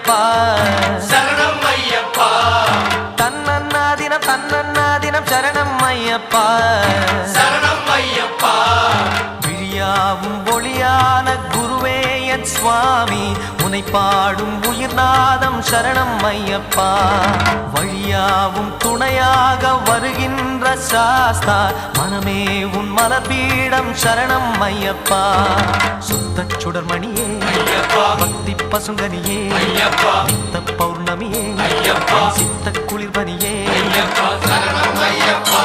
ஐயப்பா சரணம் ஐயப்பா தன்னன்னாதினம் சரணம் ஐயப்பா சரணம் ஐயப்பா விழியாவும் ஒளியான குருவே என் சுவாமி உனை பாடும் உயிர்நாதம் சரணம் ஐயப்பா வழியாவும் துணையாக வருகின்ற சாஸ்தா மனமே உன் மலர்பீடம் சரணம் ஐயப்பா சுத்த சுடர்மணியே பக்தி பசுங்கனியே நித்த பௌர்ணமியே சித்த குளிர்பனியே சரணம் ஐயப்பா